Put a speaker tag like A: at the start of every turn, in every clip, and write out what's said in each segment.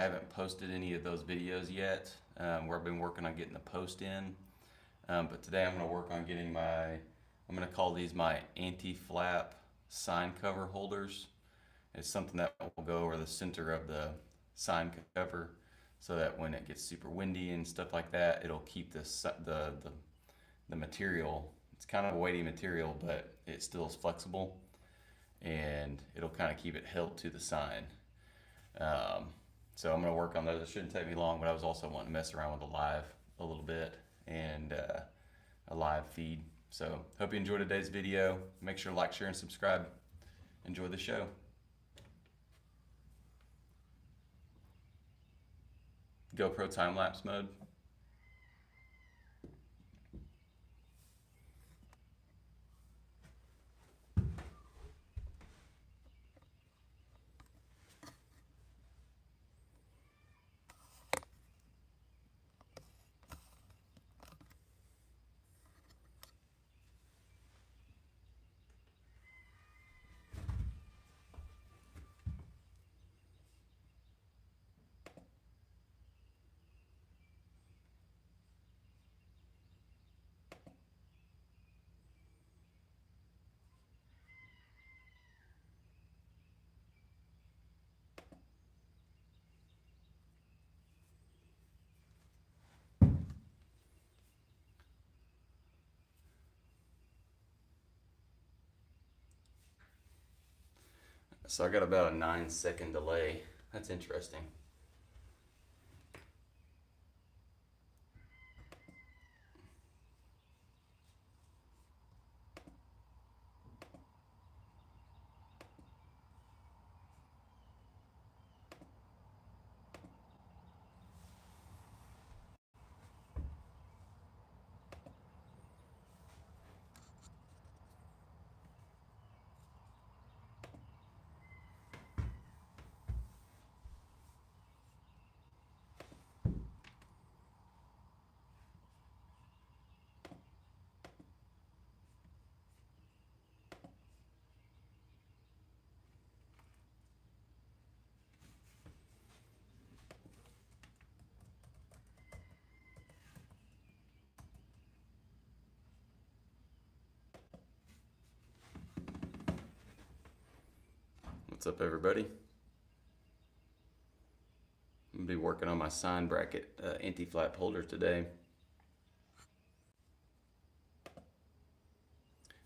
A: haven't posted any of those videos yet, where I've been working on getting the post in. But today I'm going to work on getting I'm going to call these my anti-flap sign cover holders. It's something that will go over the center of the sign cover so that when it gets super windy and stuff like that, it'll keep the material. It's kind of a weighty material, but it still is flexible and it'll kind of keep it held to the sign. Um, so I'm going to work on those. It shouldn't take me long, but I was also wanting to mess around with the live a little bit and a live feed. So hope you enjoyed today's video. Make sure to like, share, and subscribe. Enjoy the show. GoPro time lapse mode. So I got about a 9-second delay. That's interesting. What's up, everybody? I'm gonna be working on my sign bracket anti-flap holder today.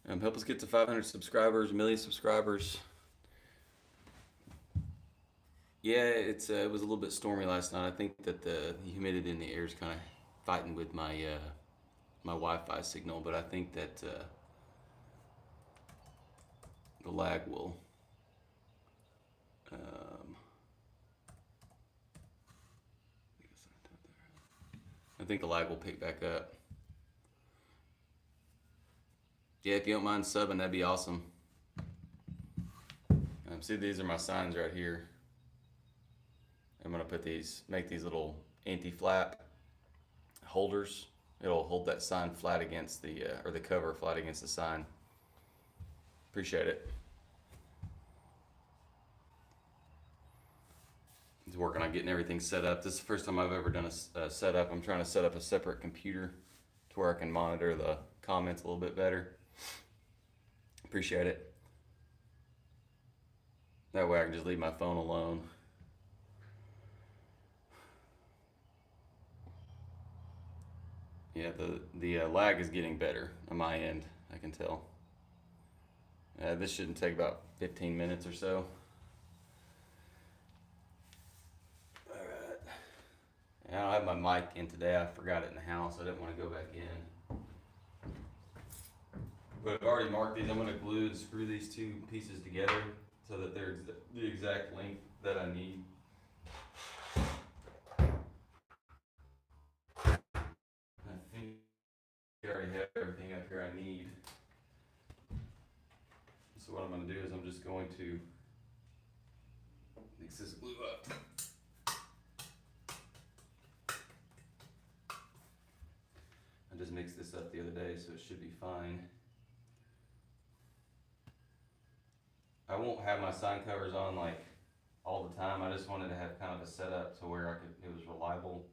A: Help us get to 500 subscribers, 1,000,000 subscribers. Yeah, it was a little bit stormy last night. I think that the humidity in the air is kind of fighting with my my Wi-Fi signal, but I think that the lag will. I think the lag will pick back up. Yeah, if you don't mind subbing, that'd be awesome. See, these are my signs right here. I'm gonna make these little anti-flap holders. It'll hold that sign flat against or the cover flat against the sign. Appreciate it. He's working on getting everything set up. This is the first time I've ever done a setup. I'm trying to set up a separate computer to where I can monitor the comments a little bit better. Appreciate it. That way I can just leave my phone alone. Yeah, the lag is getting better on my end, I can tell. This shouldn't take about 15 minutes or so. Alright. I don't have my mic in today. I forgot it in the house. I didn't want to go back in. But I've already marked these. I'm going to glue and screw these two pieces together so that they're the exact length that I need. I think I already have everything up here I need. So what I'm going to do is I'm just going to mix this glue up. I just mixed this up the other day, so it should be fine. I won't have my sign covers on like all the time. I just wanted to have kind of a setup to where it was reliable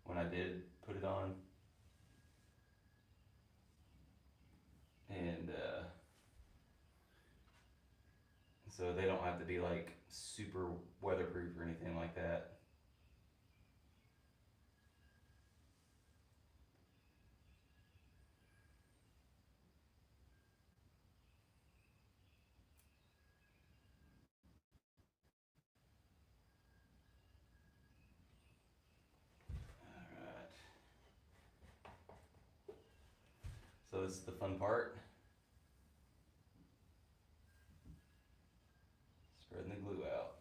A: when I did put it on. And so they don't have to be like super weatherproof or anything like that. Alright. So this is the fun part. Spreading the glue out.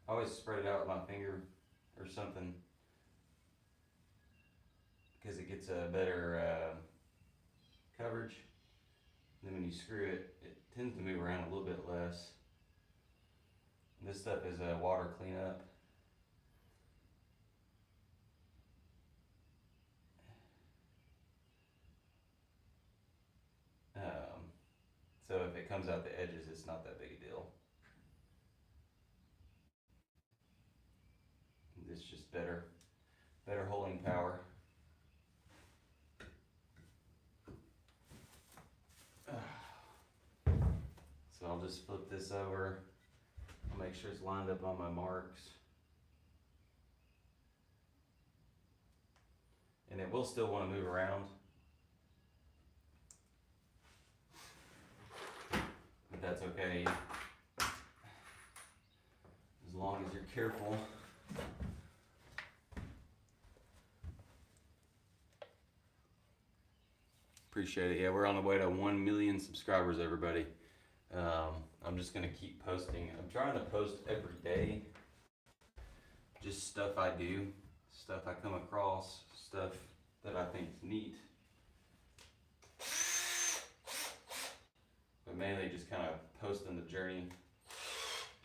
A: I always spread it out with my finger or something because it gets a better coverage. And then when you screw it, it tends to move around a little bit less. And this stuff is a water cleanup. So if it comes out the edges, it's not that big a deal. It's just better holding power. So I'll just flip this over. I'll make sure it's lined up on my marks. And it will still want to move around. But that's okay. As long as you're careful. Appreciate it. Yeah, we're on the way to 1 million subscribers, everybody. I'm just gonna keep posting. I'm trying to post every day. Just stuff I do, stuff I come across, stuff that I think is neat. But mainly just kind of posting the journey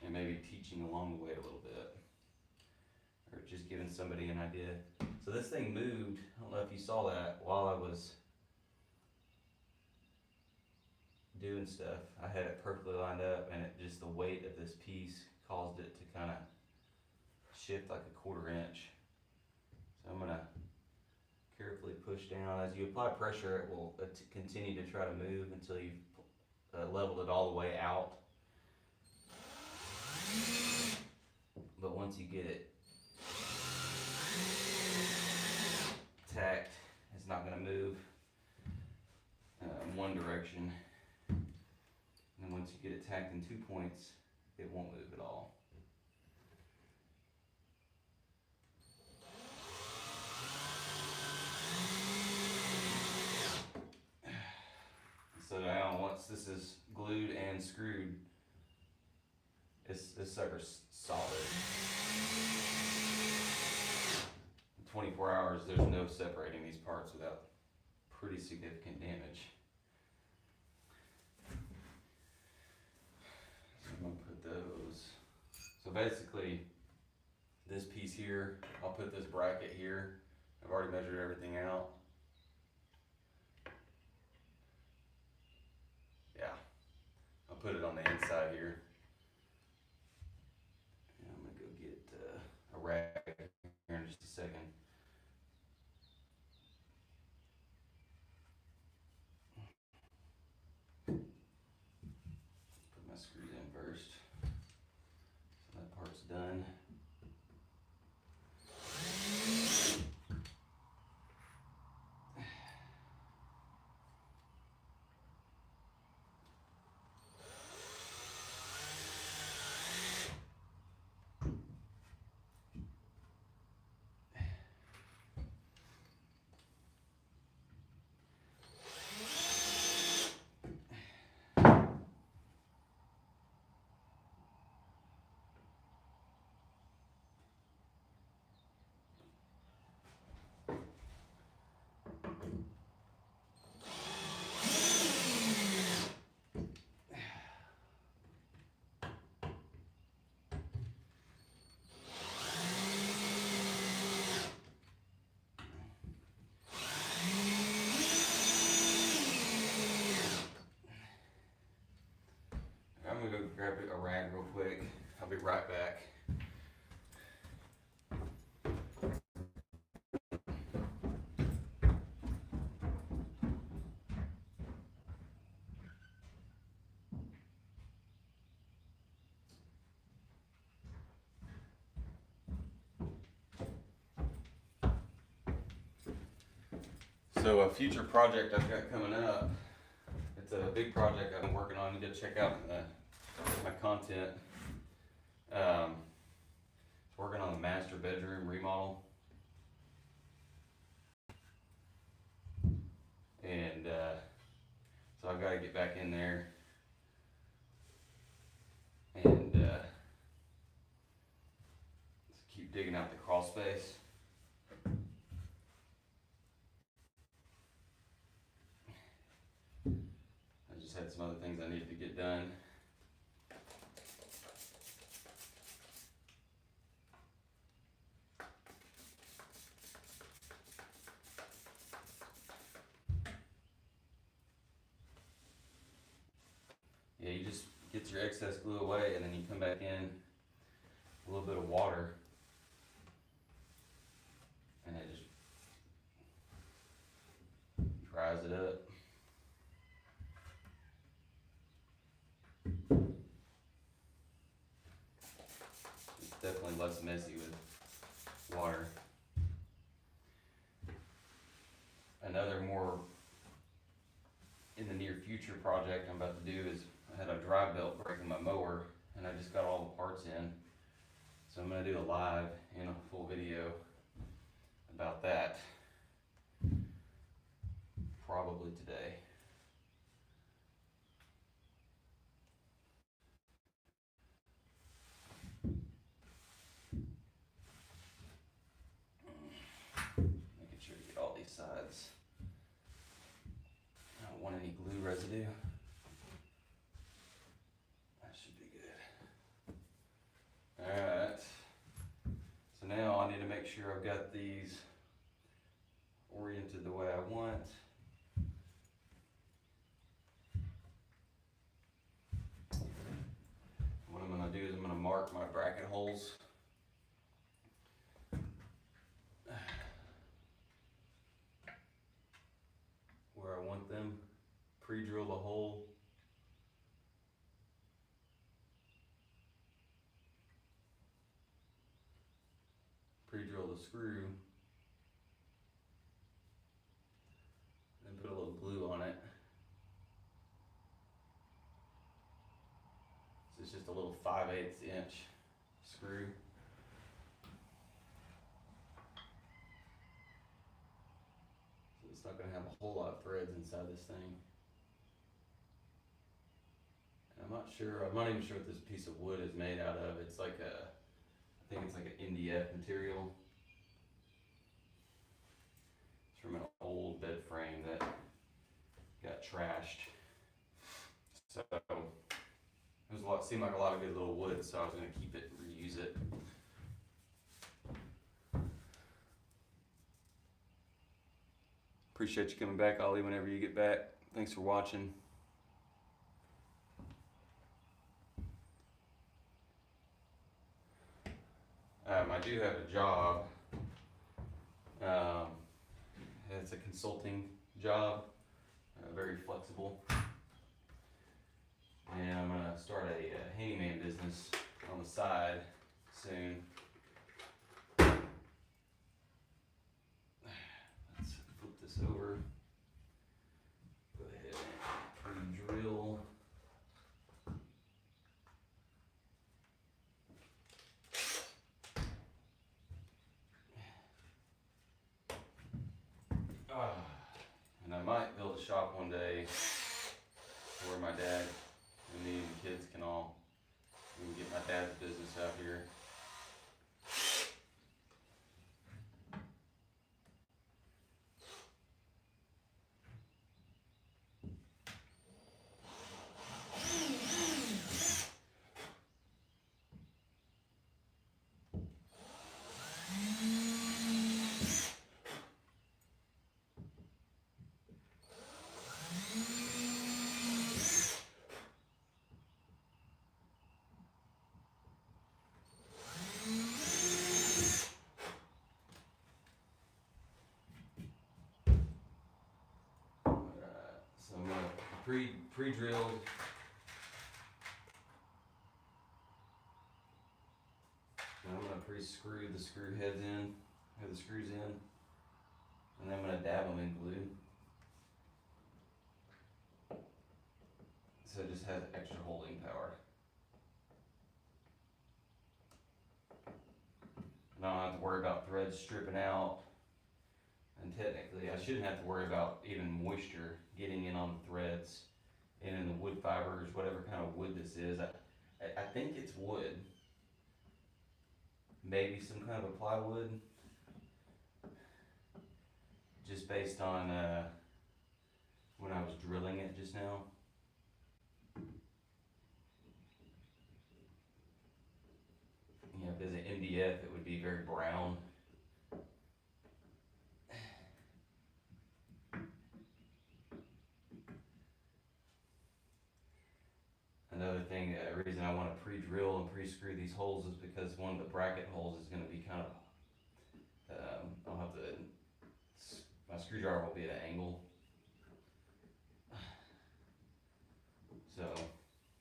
A: and maybe teaching along the way a little bit. Or just giving somebody an idea. So this thing moved, I don't know if you saw that, while I was doing stuff. I had it perfectly lined up and just the weight of this piece caused it to kind of shift like a 1/4 inch. So I'm gonna carefully push down. As you apply pressure, it will continue to try to move until you've leveled it all the way out. But once you get it tacked, it's not gonna move in one direction. And once you get it tacked in 2 points, it won't move at all. So now once this is glued and screwed, this sucker's solid. In 24 hours, there's no separating these parts without pretty significant damage. I'm gonna put those. So basically, this piece here, I'll put this bracket here. I've already measured everything out. Yeah, I'll put it on the inside here. And I'm gonna go get a rag here in just a second. Put my screws in first. So that part's done. So a future project I've got coming up, it's a big project I've been working on. You gotta check out my content. Working on the master bedroom remodel. And so I've got to get back in there and keep digging out the crawl space. I just had some other things I needed to get done. Yeah, you just get your excess glue away and then you come back in a little bit of water and it just dries it up. It's definitely less messy with water. Another more in the near future project I'm about to do is I had a dry belt break in my mower and I just got all the parts in. So I'm going to do a live and a full video about that probably today. Making sure to get all these sides. I don't want any glue residue. That should be good. Alright. So now I need to make sure I've got these oriented the way I want. What I'm going to do is I'm going to mark my bracket holes. Where I want them. Pre-drill the hole. Pre-drill the screw. Then put a little glue on it. So it's just a little 5/8 inch screw. So it's not going to have a whole lot of threads inside this thing. And I'm not even sure what this piece of wood is made out of. It's like I think it's like an MDF material. It's from an old bed frame that got trashed. So it seemed like a lot of good little wood, so I was going to keep it and reuse it. Appreciate you coming back, Ollie, whenever you get back. Thanks for watching. I do have a job. It's a consulting job, very flexible. And I'm going to start a handyman business on the side soon. Let's flip this over. Go ahead and pre-drill. And I might build a shop one day where my dad and me and the kids can get my dad's business out here. So I'm gonna pre-drilled. And I'm gonna pre-screw the screw heads in, or the screws in, And then I'm going to dab them in glue. So it just has extra holding power. And I don't have to worry about threads stripping out. And technically, I shouldn't have to worry about even moisture getting in on the threads and in the wood fibers, whatever kind of wood this is. I think it's wood. Maybe some kind of a plywood. Just based on when I was drilling it just now. You know, if it's an MDF, it would be very brown. Another thing, reason I want to pre-drill and pre-screw these holes is because one of the bracket holes is going to be kind of, I'll have to, my screwdriver will be at an angle. So,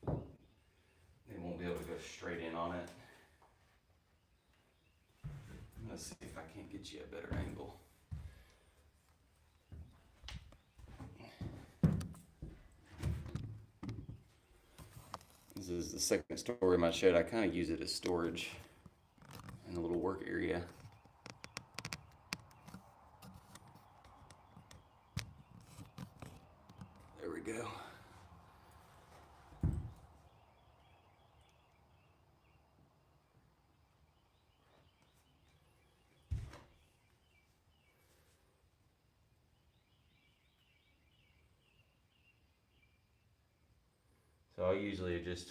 A: it won't be able to go straight in on it. I'm going to see if I can't get you a better angle. This is the second story of my shed. I kind of use it as storage in a little work area. There we go. So I usually just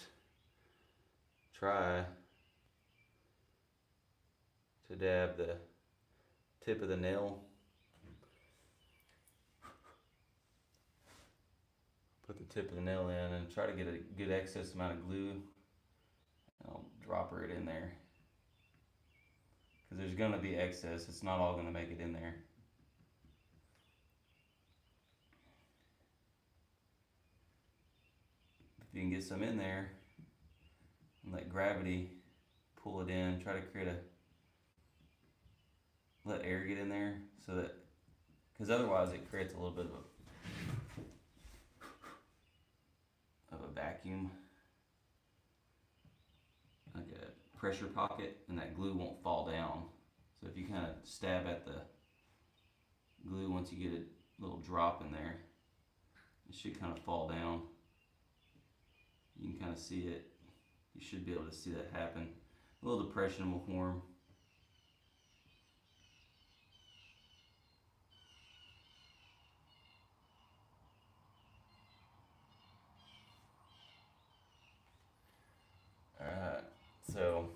A: try to dab the tip of the nail. Put the tip of the nail in and try to get a good excess amount of glue. I'll drop it in there. Because there's going to be excess. It's not all going to make it in there. If you can get some in there and let gravity pull it in, try to let air get in there so that, because otherwise it creates a little bit of a vacuum, like a pressure pocket, and that glue won't fall down. So if you kind of stab at the glue, once you get a little drop in there, it should kind of fall down. You can kind of see it. You should be able to see that happen. A little depression will form. Alright, so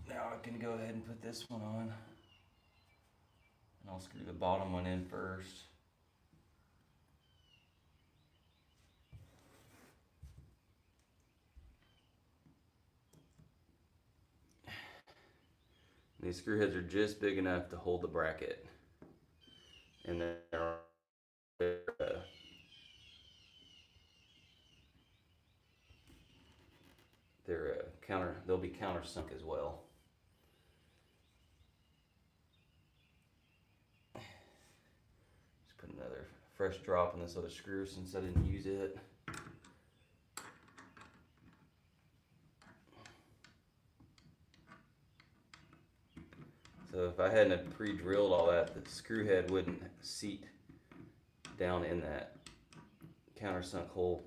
A: now I can go ahead and put this one on. And I'll screw the bottom one in first. These screw heads are just big enough to hold the bracket, and they'll be countersunk as well. Just put another fresh drop in this other screw since I didn't use it. So if I hadn't pre-drilled all that, the screw head wouldn't seat down in that countersunk hole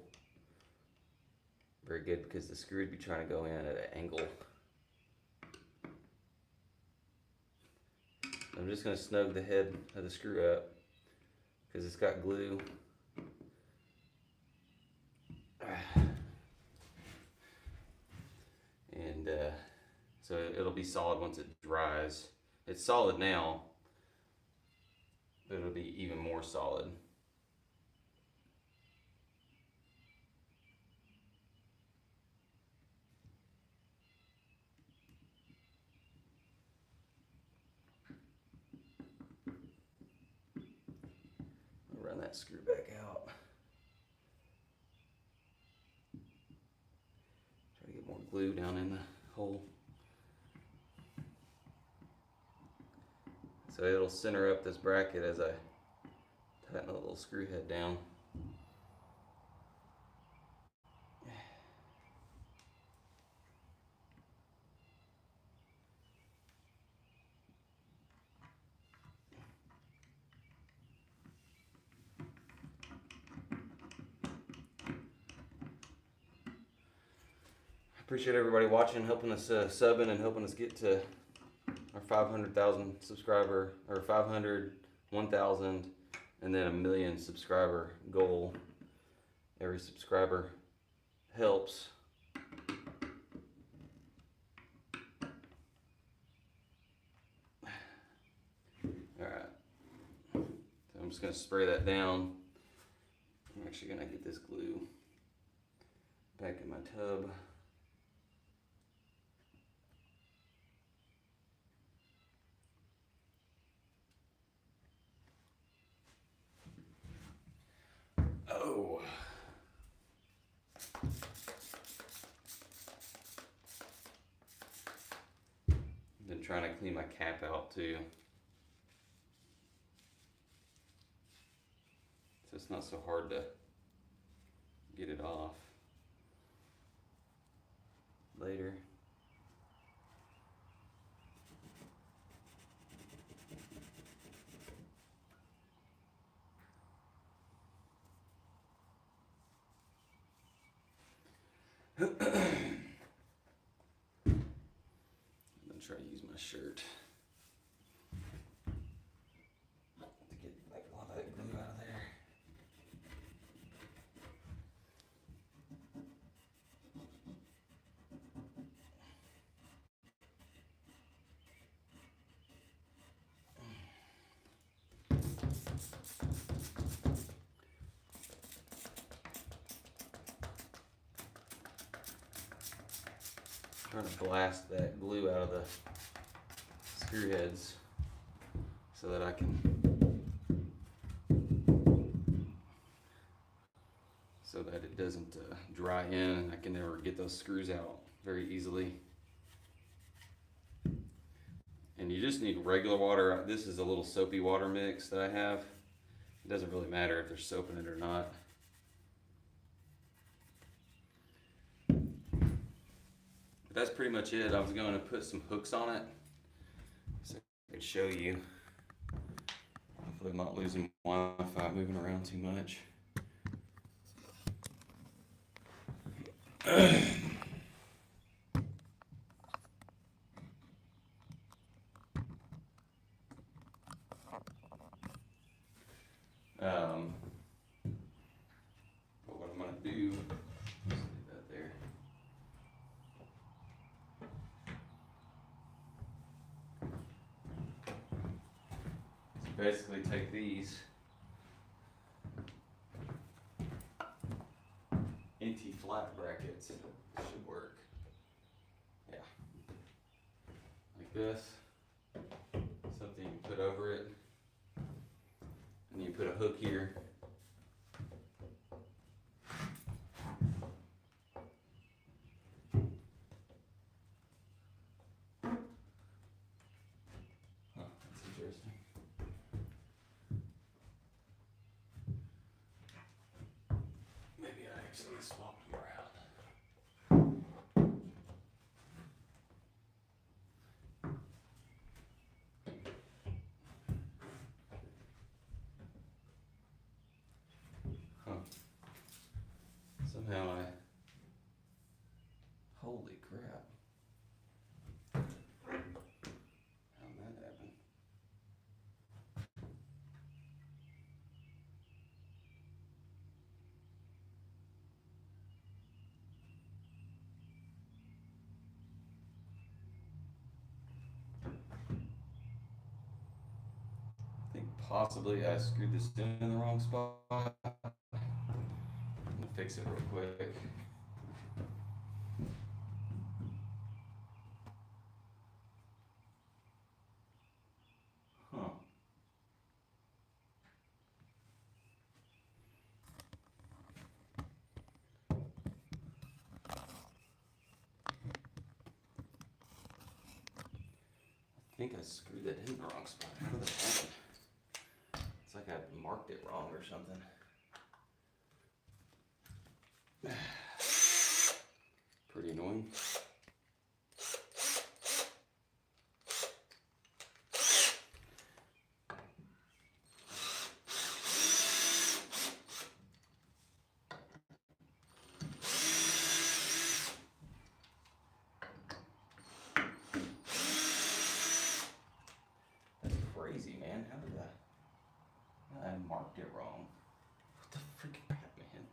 A: very good, because the screw would be trying to go in at an angle. I'm just going to snug the head of the screw up because it's got glue. And so it'll be solid once it dries. It's solid now, but it'll be even more solid. I'll run that screw back out. Try to get more glue down in the hole. So it'll center up this bracket as I tighten the little screw head down. Appreciate everybody watching, helping us subbing, and helping us get to our 500,000 subscriber, or 500, 1,000, and then 1,000,000 subscriber goal. Every subscriber helps. Alright, so I'm just going to spray that down. I'm actually going to get this glue back in my tub. Oh. I've been trying to clean my cap out too, so it's not so hard to get it off later. I'm gonna try to use my shirt to get like all that glue out of there. Trying to blast that glue out of the screw heads so that I can it doesn't dry in, and I can never get those screws out very easily. And you just need regular water. This is a little soapy water mix that I have. It doesn't really matter if there's soap in it or not. That's pretty much it. I was going to put some hooks on it so I could show you. Hopefully I'm not losing Wi-Fi moving around too much. But what I'm going to do, just leave that there. So basically take these anti-flat brackets, should work. Yeah. Like this. Something you can put over it. And you put a hook here. That's interesting. Maybe I actually swapped them around. Huh. Somehow holy crap. How'd that happen? I think possibly I screwed this in the wrong spot. I'm gonna fix it real quick. Huh. I I think I screwed that in the wrong spot. How did that happen? It's like I marked it wrong or something. Pretty annoying. That's crazy, man. How did I marked it wrong. What the freaking crap, man?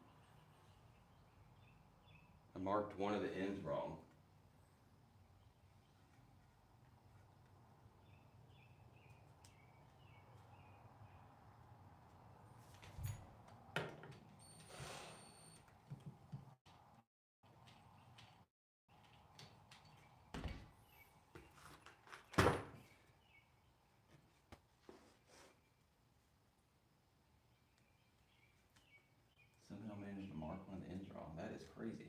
A: I marked one of the ends wrong. Somehow managed to mark one of the ends wrong. That is crazy.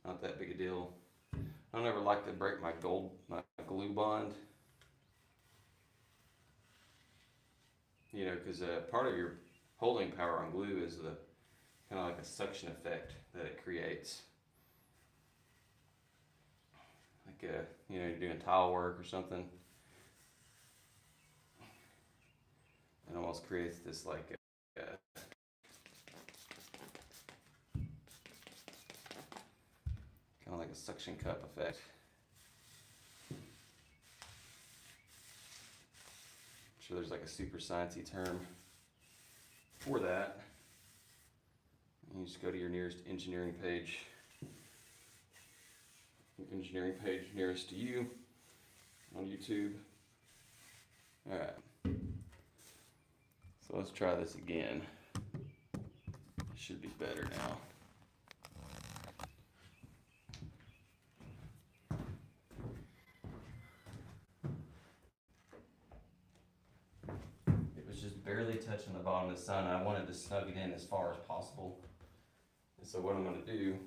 A: Not that big a deal. I don't ever like to break my glue bond. You know, because part of your holding power on glue is the kind of like a suction effect that it creates. Like you know, you're doing tile work or something. It almost creates this like kind of like a suction cup effect. I'm sure there's like a super sciencey term for that. You just go to your nearest engineering page. Your engineering page nearest to you on YouTube. Alright. So let's try this again. It should be better now. Barely touching the bottom of the sun. I wanted to snug it in as far as possible. And so what I'm going to do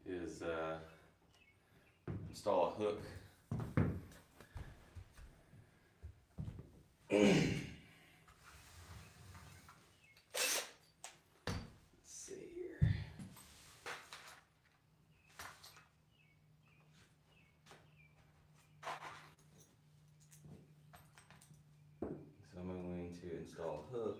A: is install a hook. Let's see here. So I'm going to install a hook.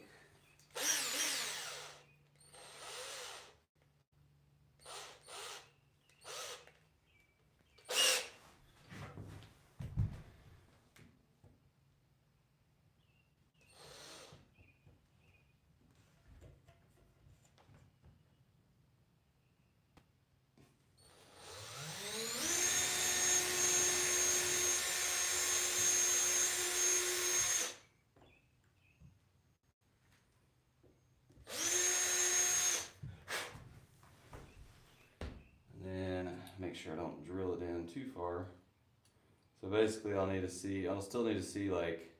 A: Make sure I don't drill it in too far. So basically I'll still need to see like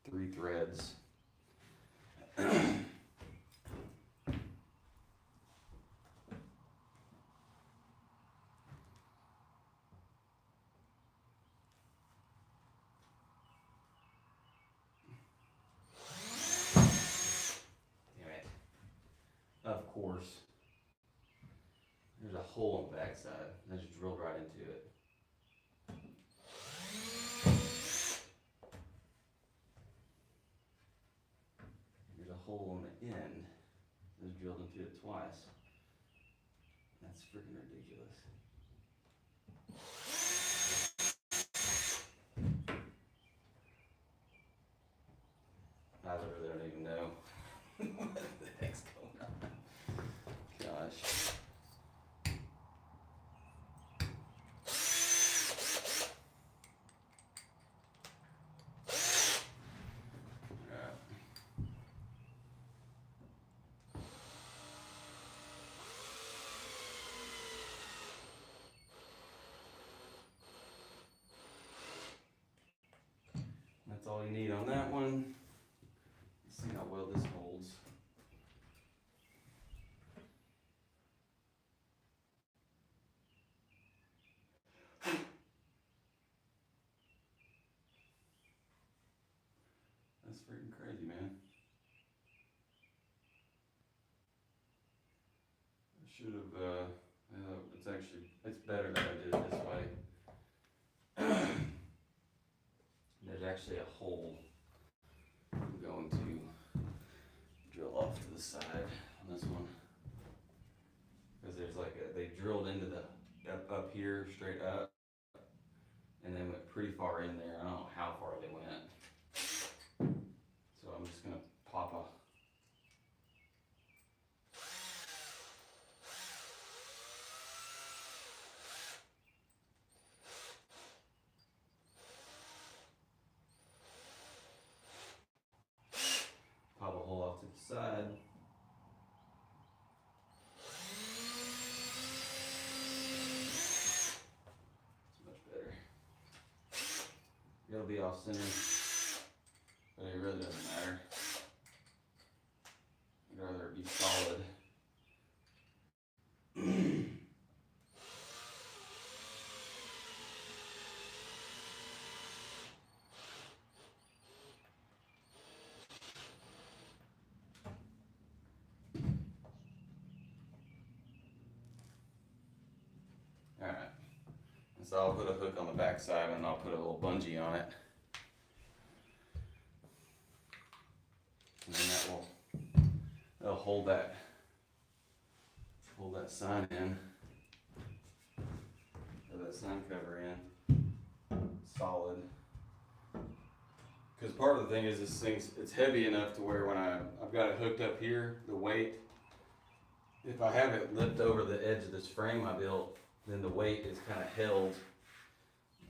A: 3 threads. Damn it. Of course. There's a hole on the backside. I just drilled right into it. There's a hole on the end. I just drilled into it twice. That's freaking ridiculous. all you need on that one. Let's see how well this holds. That's freaking crazy, man. I should have, it's better that I did it this way. There's actually a hole I'm going to drill off to the side on this one. Because there's they drilled into the, up here, straight up, and then went pretty far in there. I don't know how far they went. So I'm just gonna pop a hole off to the side. It's much better. It'll be off center, but it really doesn't matter. I'd rather it be solid. Alright, so I'll put a hook on the back side and I'll put a little bungee on it. And then that'll hold that sign in, or that sign cover in, solid. Because part of the thing is it's heavy enough to where when I've got it hooked up here, the weight, if I have it lipped over the edge of this frame I built, then the weight is kind of held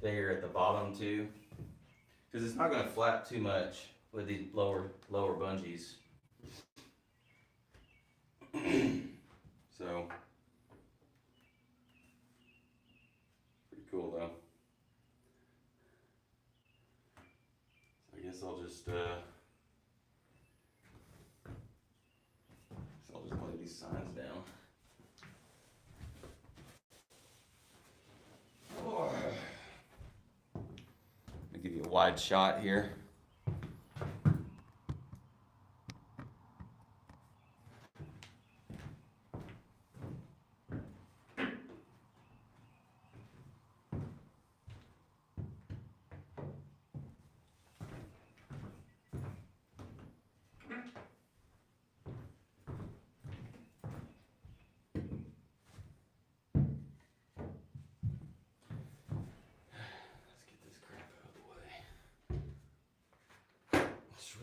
A: there at the bottom too. Because it's not going to flap too much with these lower bungees. So, pretty cool though. So I guess I'll just lay these signs down. I'll give you a wide shot here.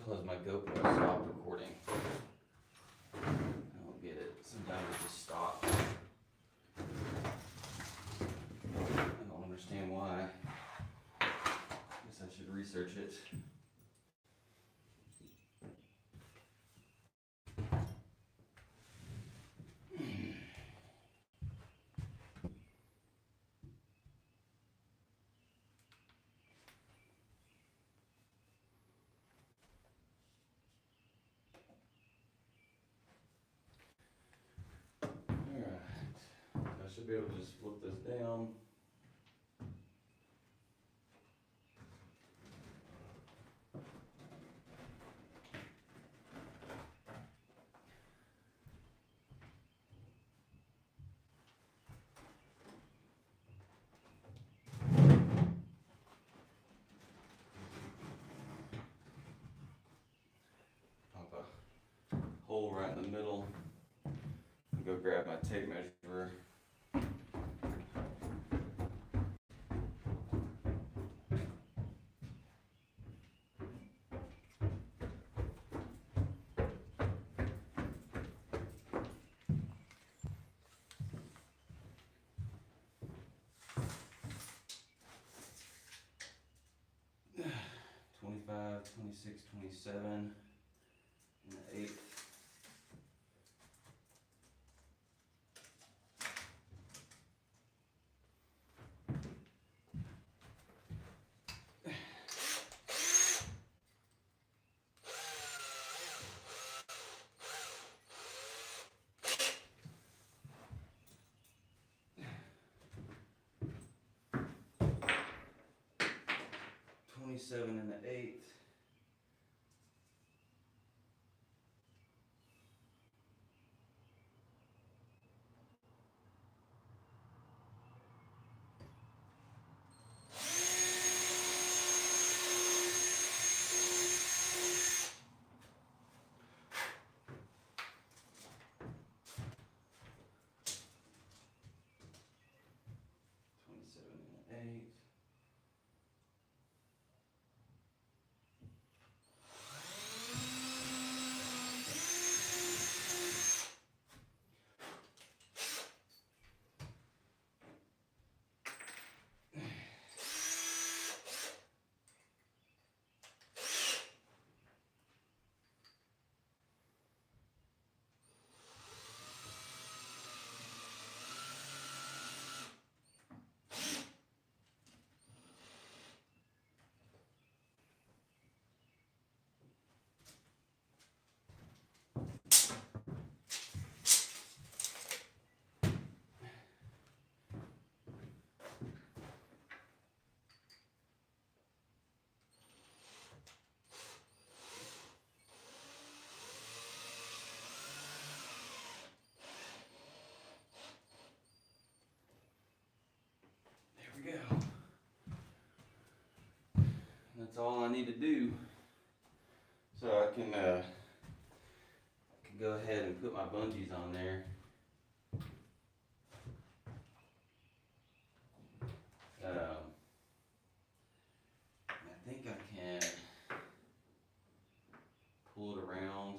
A: Realize my GoPro stopped recording. I don't get it. Sometimes it just stops. I don't understand why. Guess I should research it. Should be able to just flip this down. Pop a hole right in the middle. And go grab my tape measure. 26, 27, and the 8th. 27 1/8. There we go. That's all I need to do. So I can go ahead and put my bungees on there. I think I can pull it around.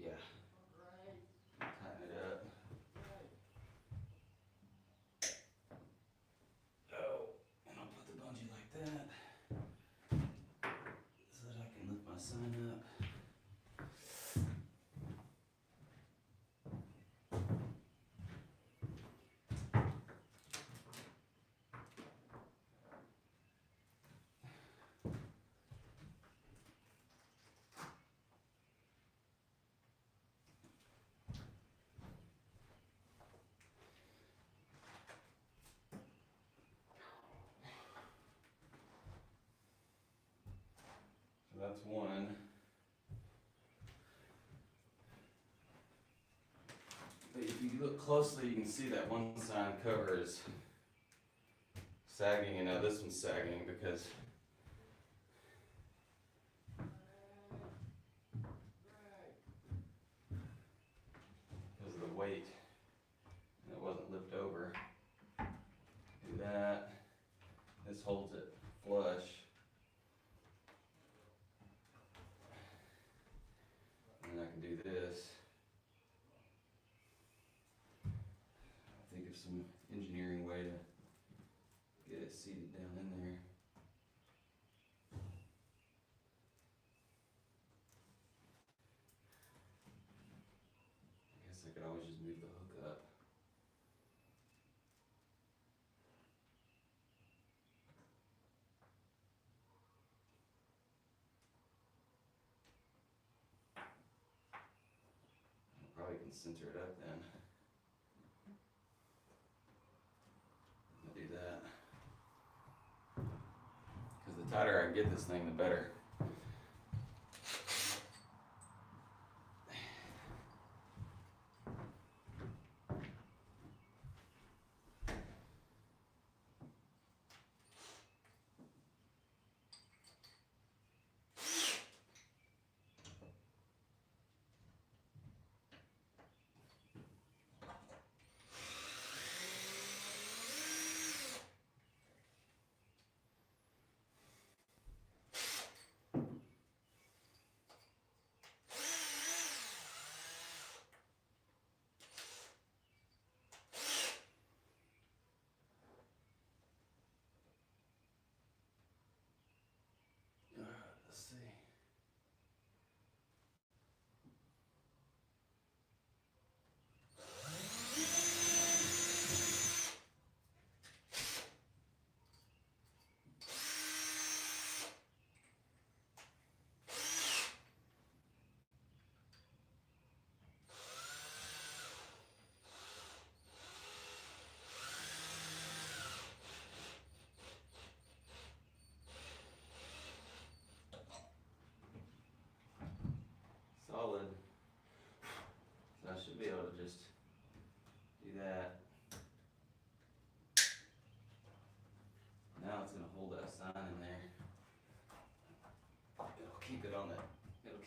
A: Yeah. Tighten it up. Oh, and I'll put the bungee like that so that I can lift my sign up. So that's one. But if you look closely, you can see that one sign cover is sagging, and now this one's sagging because of the weight, and it wasn't lift over. Do that. This holds it flush. And then I can do this. Think of some engineering way to get it seated down in there. I guess I could always just move the hook up. I probably can center it up then. I'll do that. Because the tighter I can get this thing, the better.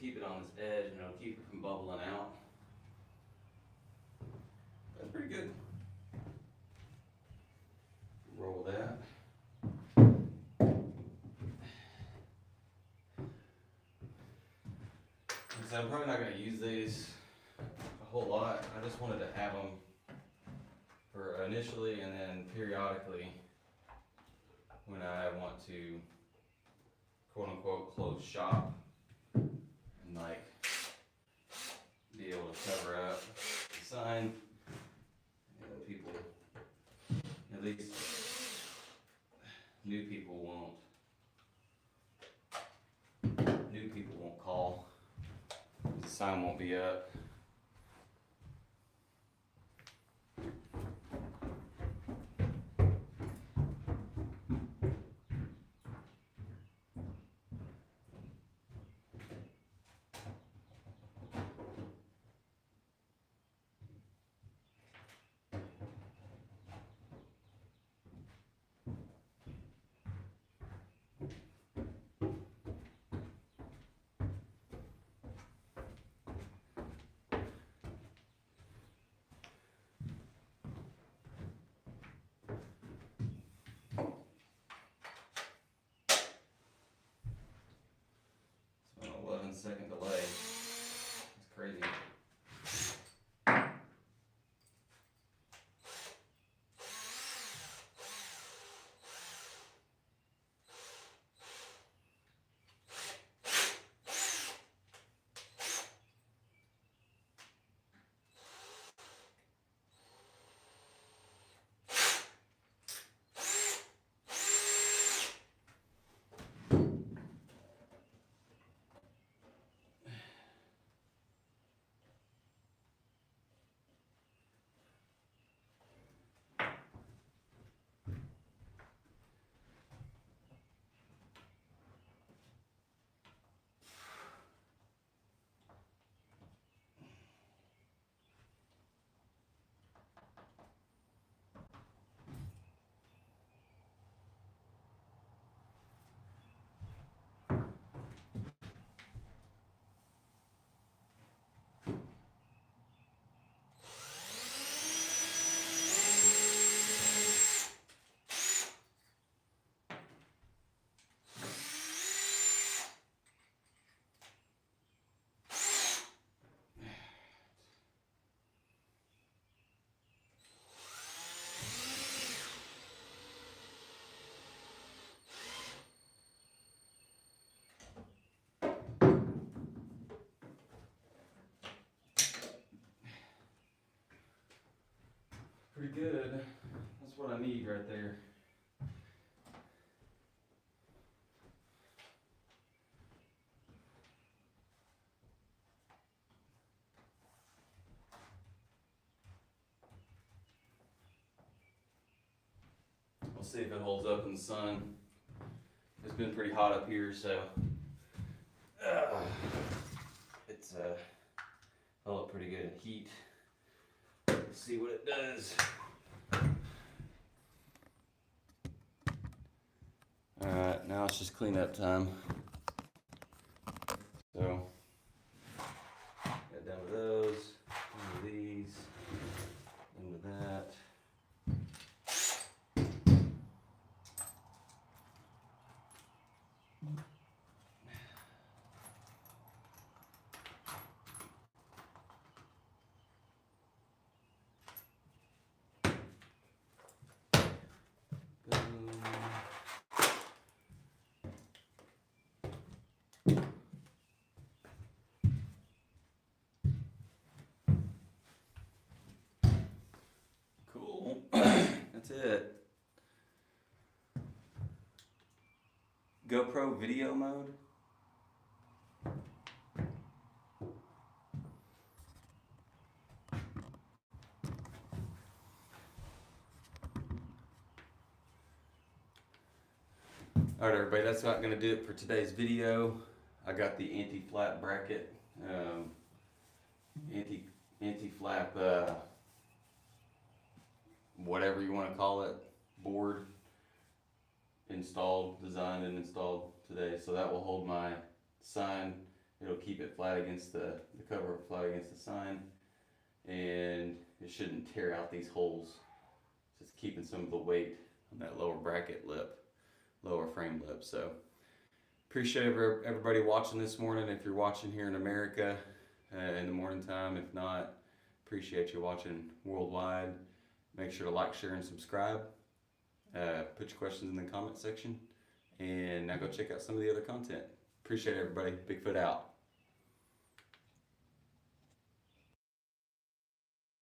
A: keep it on this edge and it'll keep it from bubbling out. That's pretty good. Roll that. So I'm probably not going to use these a whole lot. I just wanted to have them for initially and then periodically when I want to quote unquote close shop and like be able to cover up the sign. You know, people, at least new people won't call. The sign won't be up. It's an 11-second delay. It's crazy. Pretty good. That's what I need right there. We'll see if it holds up in the sun. It's been pretty hot up here, so it's held up pretty good in heat. Let's see what it does. Alright, now it's just cleanup time. So, got done with those, done with these, done with that. Cool. That's it. GoPro video mode. Alright everybody, that's not going to do it for today's video. I got the anti-flap bracket, anti-flap, whatever you want to call it, board installed, designed and installed today. So that will hold my sign it'll keep it flat against the cover flat against the sign, and it shouldn't tear out these holes. Just keeping some of the weight on that lower bracket lip, lower frame lip. So appreciate everybody watching this morning. If you're watching here in America in the morning time, if not, appreciate you watching worldwide. Make sure to like, share, and subscribe. Put your questions in the comment section, and now go check out some of the other content. Appreciate everybody. Bigfoot out.